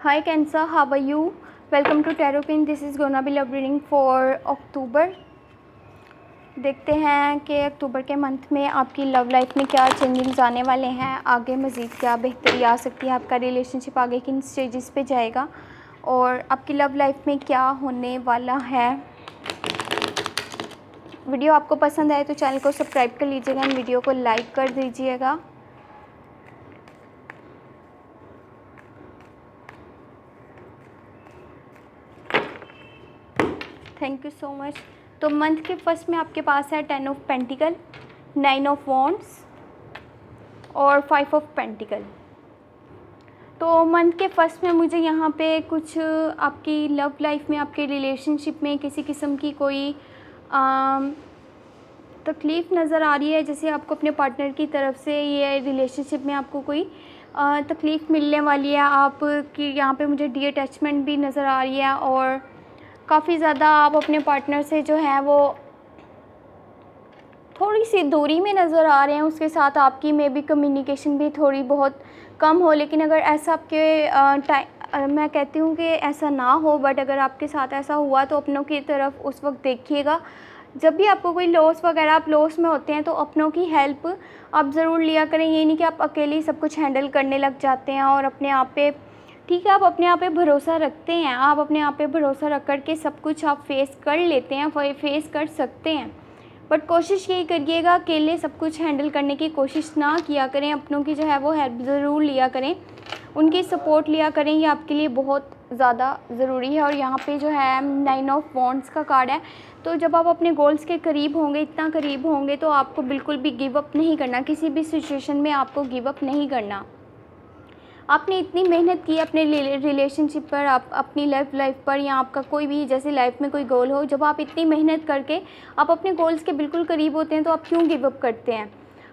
Hi Cancer, how are you? Welcome to Tarot Pin. This is gonna be love reading for October. देखते हैं कि अक्टूबर के month में आपकी लव लाइफ में क्या चेंजिंग्स आने वाले हैं, आगे मज़ीद क्या बेहतरी आ सकती है, आपका रिलेशनशिप आगे किन स्टेजेस पे जाएगा और आपकी लव लाइफ में क्या होने वाला है। वीडियो आपको पसंद आए तो चैनल को सब्सक्राइब कर लीजिएगा एंड वीडियो को लाइक कर दीजिएगा। Thank you so much. तो मंथ के फर्स्ट में आपके पास है 10 ऑफ पेंटिकल, 9 ऑफ वॉन्ड्स और 5 ऑफ पेंटिकल। तो मंथ के फर्स्ट में मुझे यहाँ पे कुछ आपकी लव लाइफ में, आपके रिलेशनशिप में किसी किस्म की कोई तकलीफ़ नज़र आ रही है। जैसे आपको अपने पार्टनर की तरफ से ये रिलेशनशिप में आपको कोई तकलीफ़ मिलने वाली है। आपकी यहाँ पे मुझे डी अटैचमेंट भी नज़र आ रही है और काफ़ी ज़्यादा आप अपने पार्टनर से जो है वो थोड़ी सी दूरी में नज़र आ रहे हैं। उसके साथ आपकी में भी कम्युनिकेशन भी थोड़ी बहुत कम हो, लेकिन अगर ऐसा आपके मैं कहती हूँ कि ऐसा ना हो, बट अगर आपके साथ ऐसा हुआ तो अपनों की तरफ उस वक्त देखिएगा। जब भी आपको कोई लॉस वगैरह, आप लॉस में होते हैं तो अपनों की हेल्प आप ज़रूर लिया करें। ये नहीं कि आप अकेले ही सब कुछ हैंडल करने लग जाते हैं और अपने आप पे, ठीक है आप अपने आप पे भरोसा रखते हैं, आप अपने आप पे भरोसा रख कर के सब कुछ आप फेस कर लेते हैं, फेस कर सकते हैं, बट कोशिश यही करिएगा अकेले सब कुछ हैंडल करने की कोशिश ना किया करें। अपनों की जो है वो हेल्प ज़रूर लिया करें, उनकी सपोर्ट लिया करें, ये आपके लिए बहुत ज़्यादा ज़रूरी है। और यहाँ पे जो है 9 ऑफ वॉन्ड्स का कार्ड है। तो जब आप अपने गोल्स के करीब होंगे, इतना करीब होंगे, तो आपको बिल्कुल भी गिव अप नहीं करना। किसी भी सिचुएशन में आपको गिव अप नहीं करना। आपने इतनी मेहनत की अपने रिलेशनशिप पर, आप अपनी लाइफ पर, या आपका कोई भी जैसे लाइफ में कोई गोल हो, जब आप इतनी मेहनत करके आप अपने गोल्स के बिल्कुल करीब होते हैं तो आप क्यों गिव अप करते हैं।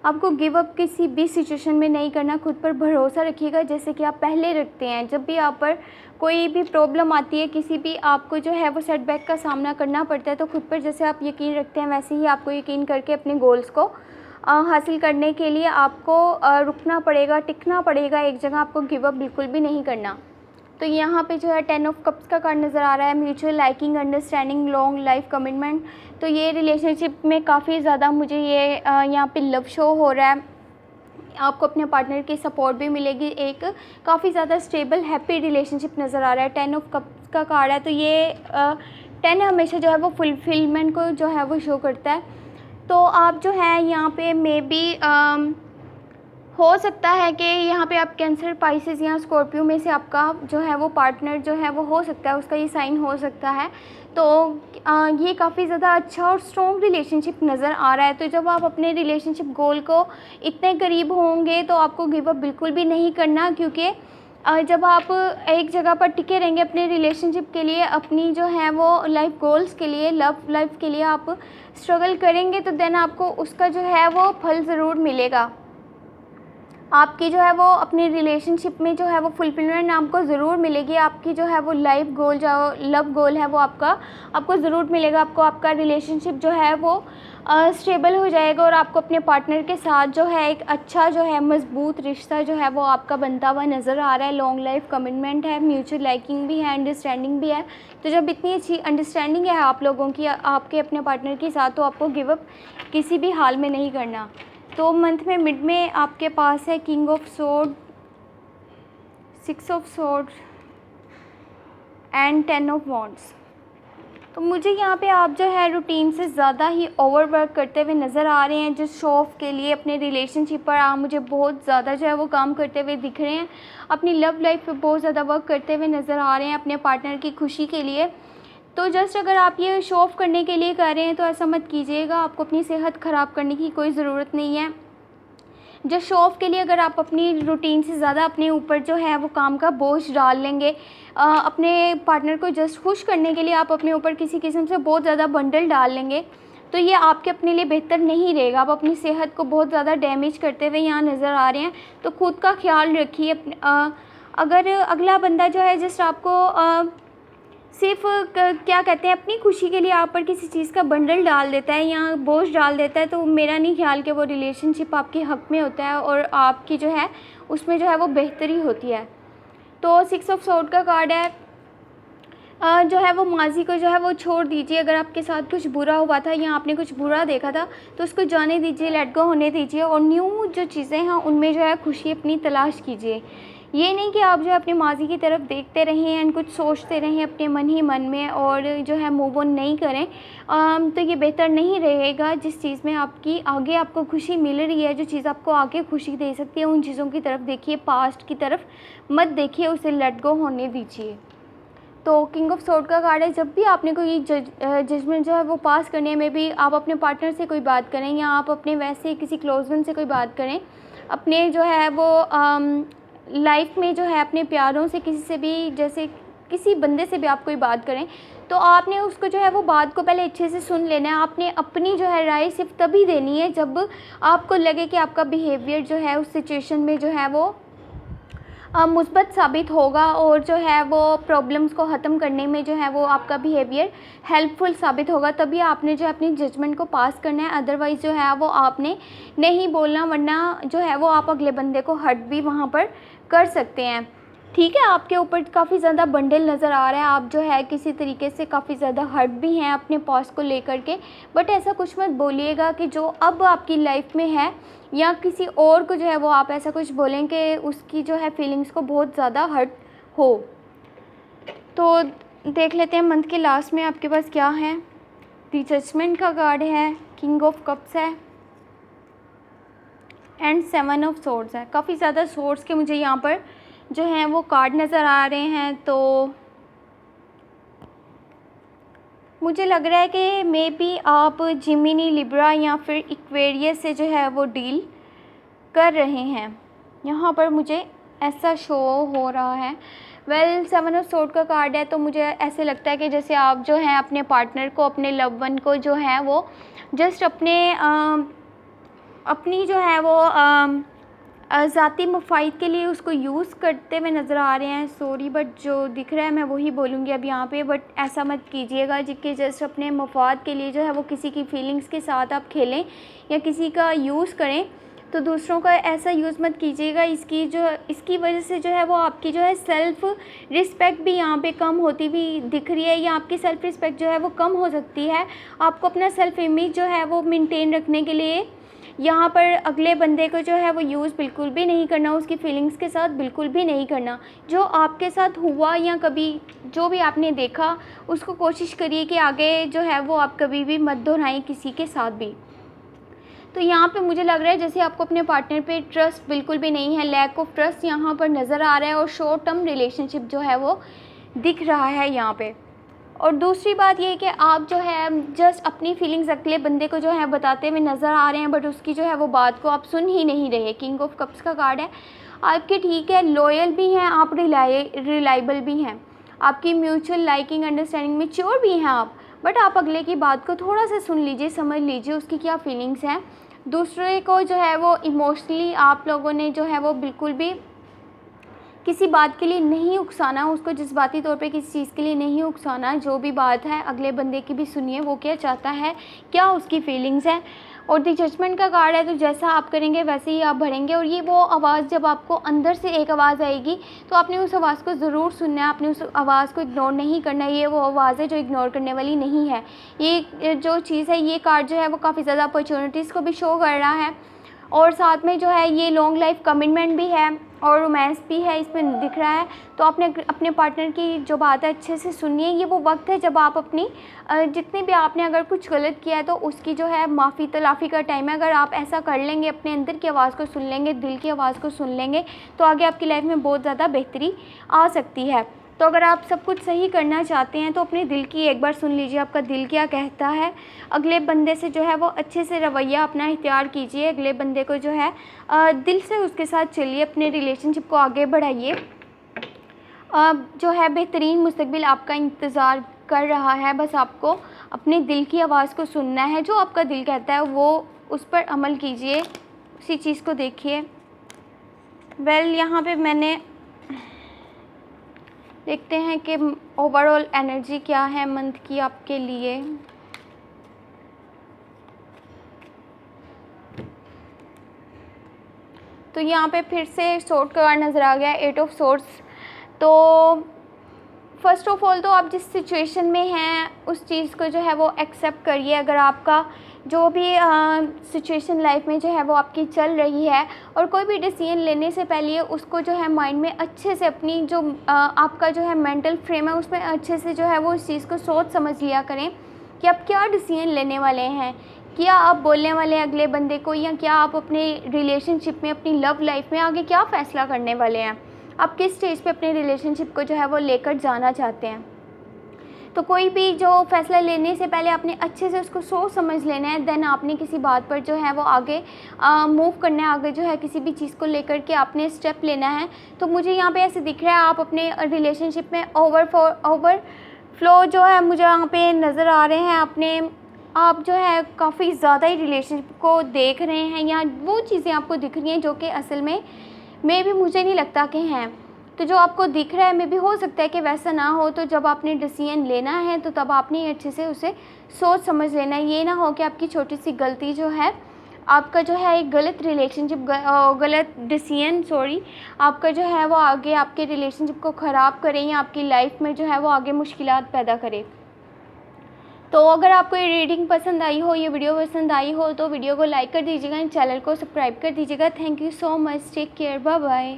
आपको गिव अप किसी भी सिचुएशन में नहीं करना। खुद पर भरोसा रखिएगा जैसे कि आप पहले रखते हैं। जब भी आप पर कोई भी प्रॉब्लम आती है, किसी भी आपको जो है वो सेटबैक का सामना करना पड़ता है, तो खुद पर जैसे आप यकीन रखते हैं वैसे ही आपको यकीन करके अपने गोल्स को हासिल करने के लिए आपको रुकना पड़ेगा, टिकना पड़ेगा एक जगह। आपको गिव अप बिल्कुल भी नहीं करना। तो यहाँ पे जो है 10 ऑफ कप्स का कार्ड नज़र आ रहा है। Mutual liking, understanding, long life commitment. तो ये रिलेशनशिप में काफ़ी ज़्यादा मुझे ये यहाँ पे लव शो हो रहा है। आपको अपने पार्टनर की सपोर्ट भी मिलेगी। एक काफ़ी ज़्यादा स्टेबल हैप्पी रिलेशनशिप नज़र आ रहा है। 10 ऑफ कप्स का कार्ड है। तो ये 10 हमेशा जो है वो फुलफिलमेंट को जो है वो शो करता है। तो आप जो है यहाँ पे मे बी हो सकता है कि यहाँ पे आप कैंसर, पाइसेस या स्कॉर्पियो में से आपका जो है वो पार्टनर जो है वो हो सकता है, उसका ये साइन हो सकता है। तो ये काफ़ी ज़्यादा अच्छा और स्ट्रॉन्ग रिलेशनशिप नज़र आ रहा है। तो जब आप अपने रिलेशनशिप गोल को इतने करीब होंगे तो आपको गिव अप बिल्कुल भी नहीं करना, क्योंकि जब आप एक जगह पर टिके रहेंगे अपने रिलेशनशिप के लिए, अपनी जो है वो लाइफ गोल्स के लिए, लव लाइफ के लिए आप स्ट्रगल करेंगे, तो देन आपको उसका जो है वो फल ज़रूर मिलेगा। आपकी जो है वो अपनी रिलेशनशिप में जो है वो फुलफिलमेंट आपको ज़रूर मिलेगी। आपकी जो है वो लाइफ गोल, जो लव गोल है वो आपको ज़रूर मिलेगा। आपको आपका रिलेशनशिप जो है वो स्टेबल हो जाएगा और आपको अपने पार्टनर के साथ जो है एक अच्छा जो है मजबूत रिश्ता जो है वो आपका बनता हुआ नज़र आ रहा है। लॉन्ग लाइफ कमिटमेंट है, म्यूचुअल लाइकिंग भी है, अंडरस्टैंडिंग भी है। तो जब इतनी अच्छी अंडरस्टैंडिंग है आप लोगों की, आपके अपने पार्टनर के साथ, तो आपको गिव अप किसी भी हाल में नहीं करना। तो मंथ में मिड में आपके पास है king of sword, 6 of sword and 10 of wands. तो मुझे यहाँ पे आप जो है रूटीन से ज़्यादा ही ओवरवर्क करते हुए नज़र आ रहे हैं। जिस शो ऑफ के लिए अपने रिलेशनशिप पर आप मुझे बहुत ज़्यादा जो है वो काम करते हुए दिख रहे हैं। अपनी लव लाइफ पे बहुत ज़्यादा वर्क करते हुए नज़र आ रहे हैं अपने पार्टनर की खुशी के लिए। तो जस्ट अगर आप ये शो ऑफ करने के लिए कर रहे हैं तो ऐसा मत कीजिएगा। आपको अपनी सेहत ख़राब करने की कोई ज़रूरत नहीं है। जस्ट शो ऑफ के लिए अगर आप अपनी रूटीन से ज़्यादा अपने ऊपर जो है वो काम का बोझ डाल लेंगे, अपने पार्टनर को जस्ट खुश करने के लिए आप अपने ऊपर किसी किस्म से बहुत ज़्यादा बंडल डाल लेंगे, तो ये आपके अपने लिए बेहतर नहीं रहेगा। आप अपनी सेहत को बहुत ज़्यादा डैमेज करते हुए यहाँ नज़र आ रहे हैं। तो खुद का ख्याल रखिए। अगर अगला बंदा जो है जस्ट आपको सिर्फ क्या कहते हैं अपनी खुशी के लिए आप पर किसी चीज़ का बंडल डाल देता है या बोझ डाल देता है, तो मेरा नहीं ख्याल कि वो रिलेशनशिप आपके हक़ में होता है और आपकी जो है उसमें जो है वो बेहतरी होती है। तो 6 ऑफ सोर्ड का कार्ड है। जो है वो माज़ी को जो है वो छोड़ दीजिए। अगर आपके साथ कुछ बुरा हुआ था या आपने कुछ बुरा देखा था तो उसको जाने दीजिए, लेट गो होने दीजिए और न्यू जो चीज़ें हैं उनमें जो है खुशी अपनी तलाश कीजिए। ये नहीं कि आप जो है अपने माज़ी की तरफ देखते रहें एंड कुछ सोचते रहें अपने मन ही मन में और जो है मूव ऑन नहीं करें। तो ये बेहतर नहीं रहेगा। जिस चीज़ में आपकी आगे आपको खुशी मिल रही है, जो चीज़ आपको आगे खुशी दे सकती है, उन चीज़ों की तरफ देखिए, पास्ट की तरफ मत देखिए, उसे लेट गो होने दीजिए। तो किंग ऑफ सोर्ड का कार्ड है। जब भी आपने कोई जजमेंट जो है वो पास करनी है, मे बी आप अपने पार्टनर से कोई बात करें या आप अपने वैसे किसी क्लोज वन से कोई बात करें, अपने जो है वो लाइफ में जो है अपने प्यारों से किसी से भी, जैसे किसी बंदे से भी आप कोई बात करें तो आपने उसको जो है वो बात को पहले अच्छे से सुन लेना है। आपने अपनी जो है राय सिर्फ तभी देनी है जब आपको लगे कि आपका बिहेवियर जो है उस सिचुएशन में जो है वो मुस्बत साबित होगा और जो है वो प्रॉब्लम्स को ख़त्म करने में जो है वो आपका बिहेवियर हेल्पफुल साबित होगा। तभी आपने जो है अपनी जजमेंट को पास करना है। अदरवाइज़ जो है वो आपने नहीं बोलना, वरना जो है वो आप अगले बंदे को हर्ट भी वहाँ पर कर सकते हैं। ठीक है, आपके ऊपर काफ़ी ज़्यादा बंडल नज़र आ रहा है। आप जो है किसी तरीके से काफ़ी ज़्यादा हर्ट भी हैं अपने पास्ट को लेकर के, बट ऐसा कुछ मत बोलिएगा कि जो अब आपकी लाइफ में है या किसी और को जो है वो आप ऐसा कुछ बोलें कि उसकी जो है फीलिंग्स को बहुत ज़्यादा हर्ट हो। तो देख लेते हैं मंथ के लास्ट में आपके पास क्या है। दी जजमेंट का कार्ड है, किंग ऑफ कप्स है एंड 7 ऑफ सोर्ड्स है। काफ़ी ज़्यादा सोर्ड्स के मुझे यहाँ पर जो हैं वो कार्ड नज़र आ रहे हैं। तो मुझे लग रहा है कि मे बी आप जिमिनी, लिब्रा या फिर एक्वेरियस से जो है वो डील कर रहे हैं। यहाँ पर मुझे ऐसा शो हो रहा है। वेल 7 ऑफ सोर्ड का कार्ड है, तो मुझे ऐसे लगता है कि जैसे आप जो हैं अपने पार्टनर को, अपने लव वन को जो है वो जस्ट अपनी जो है वो ज़ाती मुफाइद के लिए उसको यूज़ करते हुए नज़र आ रहे हैं। सॉरी, बट जो दिख रहा है मैं वही बोलूँगी अब यहाँ पे। बट ऐसा मत कीजिएगा जिसके जस्ट अपने मफाद के लिए जो है वो किसी की फीलिंग्स के साथ आप खेलें या किसी का यूज़ करें, तो दूसरों का ऐसा यूज़ मत कीजिएगा। इसकी वजह से जो है वो आपकी जो है सेल्फ़ रिस्पेक्ट भी यहाँ पे कम होती हुई दिख रही है, या आपकी सेल्फ़ रिस्पेक्ट जो है वो कम हो सकती है। आपको अपना सेल्फ़ इमेज जो है वो मेंटेन रखने के लिए यहाँ पर अगले बंदे को जो है वो यूज़ बिल्कुल भी नहीं करना, उसकी फीलिंग्स के साथ बिल्कुल भी नहीं करना। जो आपके साथ हुआ या कभी जो भी आपने देखा उसको कोशिश करिए कि आगे जो है वो आप कभी भी मत दोहराएं किसी के साथ भी। तो यहाँ पे मुझे लग रहा है जैसे आपको अपने पार्टनर पे ट्रस्ट बिल्कुल भी नहीं है, लैक ऑफ ट्रस्ट यहाँ पर नज़र आ रहा है और शॉर्ट टर्म रिलेशनशिप जो है वो दिख रहा है यहाँ पे। और दूसरी बात ये है कि आप जो है जस्ट अपनी फीलिंग्स अगले बंदे को जो है बताते हुए नज़र आ रहे हैं, बट उसकी जो है वो बात को आप सुन ही नहीं रहे। किंग ऑफ कप्स का कार्ड है। आपके ठीक है लॉयल भी हैं आप, रिलायबल भी हैं, आपकी म्यूचुअल लाइकिंग अंडरस्टैंडिंग मैच्योर भी हैं आप, बट आप अगले की बात को थोड़ा सा सुन लीजिए, समझ लीजिए उसकी क्या फीलिंग्स हैं। दूसरे को जो है वो इमोशनली आप लोगों ने जो है वो बिल्कुल भी किसी बात के लिए नहीं उकसाना, उसको जज्बाती तौर पे किसी चीज़ के लिए नहीं उकसाना। जो भी बात है अगले बंदे की भी सुनिए, वो क्या चाहता है, क्या उसकी फीलिंग्स हैं। और दी जजमेंट का कार्ड है, तो जैसा आप करेंगे वैसे ही आप भरेंगे। और ये वो आवाज़, जब आपको अंदर से एक आवाज़ आएगी तो आपने उस आवाज़ को ज़रूर सुनना है, आपने उस आवाज़ को इग्नोर नहीं करना है। ये वो आवाज़ है जो इग्नोर करने वाली नहीं है। ये जो चीज़ है, ये कार्ड जो है वो काफ़ी ज़्यादा अपॉर्चुनिटीज़ को भी शो कर रहा है और साथ में जो है ये लॉन्ग लाइफ कमिटमेंट भी है और रोमांस भी है, इसमें दिख रहा है। तो आपने अपने पार्टनर की जो बात है अच्छे से सुनिए। ये वो वक्त है जब आप अपनी जितनी भी आपने अगर कुछ गलत किया है तो उसकी जो है माफ़ी तलाफ़ी का टाइम है। अगर आप ऐसा कर लेंगे, अपने अंदर की आवाज़ को सुन लेंगे, दिल की आवाज़ को सुन लेंगे, तो आगे आपकी लाइफ में बहुत ज़्यादा बेहतरी आ सकती है। तो अगर आप सब कुछ सही करना चाहते हैं तो अपने दिल की एक बार सुन लीजिए, आपका दिल क्या कहता है। अगले बंदे से जो है वो अच्छे से रवैया अपना इख्तियार कीजिए, अगले बंदे को जो है दिल से उसके साथ चलिए, अपने रिलेशनशिप को आगे बढ़ाइए। जो है बेहतरीन मुस्तकबिल आपका इंतज़ार कर रहा है। बस आपको अपने दिल की आवाज़ को सुनना है, जो आपका दिल कहता है वो उस पर अमल कीजिए, उसी चीज़ को देखिए। वेल यहाँ पे मैंने देखते हैं कि ओवरऑल एनर्जी क्या है मंथ की आपके लिए। तो यहाँ पे फिर से सोर्ड का कार्ड नज़र आ गया, 8 ऑफ सोर्ड्स। तो फ़र्स्ट ऑफ़ ऑल तो आप जिस सिचुएशन में हैं उस चीज़ को जो है वो एक्सेप्ट करिए। अगर आपका जो भी सिचुएशन लाइफ में जो है वो आपकी चल रही है, और कोई भी डिसीजन लेने से पहले उसको जो है माइंड में अच्छे से अपनी जो आपका जो है मेंटल फ्रेम है उसमें अच्छे से जो है वो इस चीज़ को सोच समझ लिया करें कि आप क्या डिसीजन लेने वाले हैं। क्या आप बोलने वाले हैं अगले बंदे को, या क्या आप अपने रिलेशनशिप में, अपनी लव लाइफ में आगे क्या फ़ैसला करने वाले हैं, आप किस स्टेज पे अपने रिलेशनशिप को जो है वो लेकर जाना चाहते हैं। तो कोई भी जो फ़ैसला लेने से पहले आपने अच्छे से उसको सोच समझ लेना है, देन आपने किसी बात पर जो है वो आगे मूव करना है, आगे जो है किसी भी चीज़ को लेकर के आपने स्टेप लेना है। तो मुझे यहाँ पे ऐसे दिख रहा है आप अपने रिलेशनशिप में ओवरफ्लो जो है मुझे यहाँ पे नज़र आ रहे हैं। आप जो है काफ़ी ज़्यादा ही रिलेशनशिप को देख रहे हैं, या वो चीज़ें आपको दिख रही हैं जो कि असल में भी मुझे नहीं लगता कि हैं। तो जो आपको दिख रहा है मे भी हो सकता है कि वैसा ना हो। तो जब आपने डिसीजन लेना है तो तब आपने अच्छे से उसे सोच समझ लेना है। ये ना हो कि आपकी छोटी सी गलती जो है, आपका जो है एक गलत रिलेशनशिप, गलत डिसीजन आपका जो है वो आगे आपके रिलेशनशिप को ख़राब करे, या आपकी लाइफ में जो है वो आगे मुश्किलात पैदा करे। तो अगर आपको ये रीडिंग पसंद आई हो, ये वीडियो पसंद आई हो, तो वीडियो को लाइक कर दीजिएगा, चैनल को सब्सक्राइब कर दीजिएगा। Thank you so much, take care, bye bye.